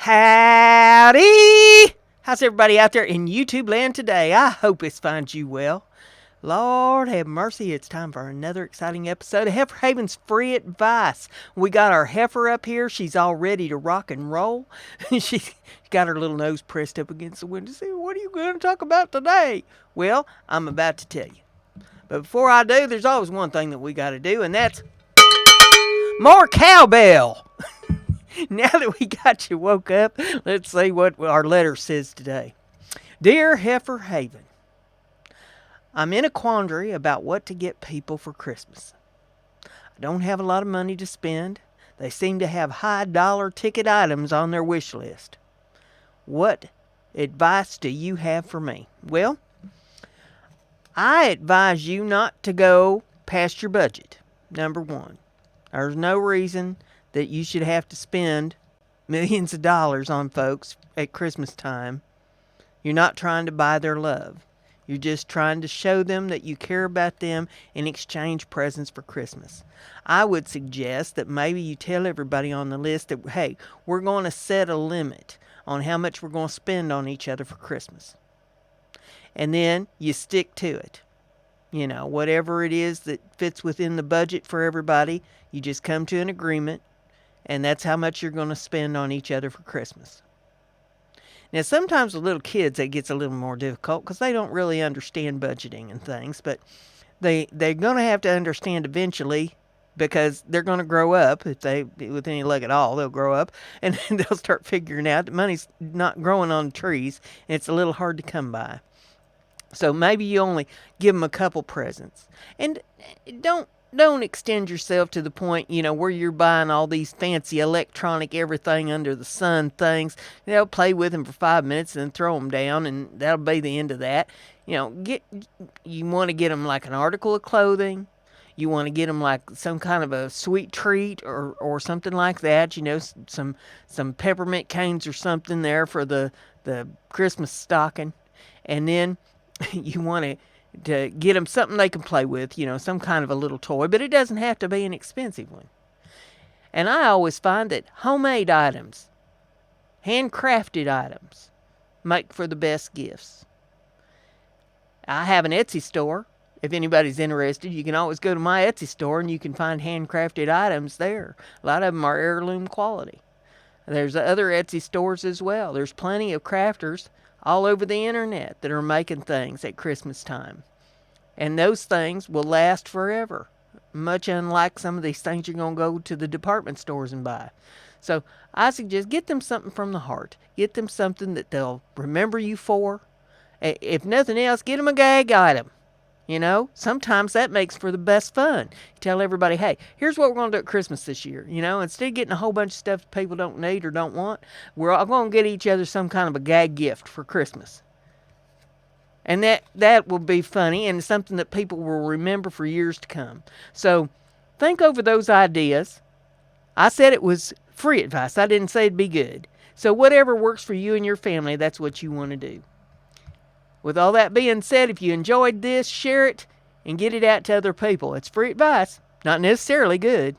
Howdy! How's everybody out there in YouTube land today? I hope it finds you well. Lord have mercy, it's time for another exciting episode of Heifer Haven's Free Advice. We got our heifer up here. She's all ready to rock and roll. She's got her little nose pressed up against the window. See, what are you going to talk about today? Well, I'm about to tell you. But before I do, there's always one thing that we got to do, and that's more cowbell. Now that we got you woke up, let's see what our letter says today. Dear Heifer Haven, I'm in a quandary about what to get people for Christmas. I don't have a lot of money to spend. They seem to have high dollar ticket items on their wish list. What advice do you have for me? Well, I advise you not to go past your budget. Number one, there's no reason that you should have to spend millions of dollars on folks at Christmas time. You're not trying to buy their love. You're just trying to show them that you care about them and exchange presents for Christmas. I would suggest that maybe you tell everybody on the list that, hey, we're going to set a limit on how much we're going to spend on each other for Christmas. And then you stick to it. You know, whatever it is that fits within the budget for everybody, you just come to an agreement, and that's how much you're going to spend on each other for Christmas. Now, sometimes with little kids, it gets a little more difficult because they don't really understand budgeting and things, but they're going to have to understand eventually because they're going to grow up. If they, with any luck at all, they'll grow up, and then they'll start figuring out that money's not growing on trees, and it's a little hard to come by. So maybe you only give them a couple presents. And don't extend yourself to the point, where you're buying all these fancy electronic everything under the sun things. They'll play with them for 5 minutes and then throw them down, and that'll be the end of that. You want to get them like an article of clothing. You want to get them like some kind of a sweet treat or something like that. Some peppermint canes or something there for the Christmas stocking. And then you want to get them something they can play with, some kind of a little toy, but it doesn't have to be an expensive one. And I always find that homemade items, handcrafted items, make for the best gifts. I have an Etsy store. If anybody's interested, you can always go to my Etsy store and you can find handcrafted items there. A lot of them are heirloom quality. There's other Etsy stores as well. There's plenty of crafters all over the internet that are making things at Christmas time. And those things will last forever, much unlike some of these things you're going to go to the department stores and buy. So I suggest get them something from the heart. Get them something that they'll remember you for. If nothing else, get them a gag item. Sometimes that makes for the best fun. You tell everybody, hey, here's what we're going to do at Christmas this year. Instead of getting a whole bunch of stuff people don't need or don't want, we're all going to get each other some kind of a gag gift for Christmas. And that will be funny and something that people will remember for years to come. So think over those ideas. I said it was free advice. I didn't say it'd be good. So whatever works for you and your family, that's what you want to do. With all that being said, if you enjoyed this, share it and get it out to other people. It's free advice, not necessarily good.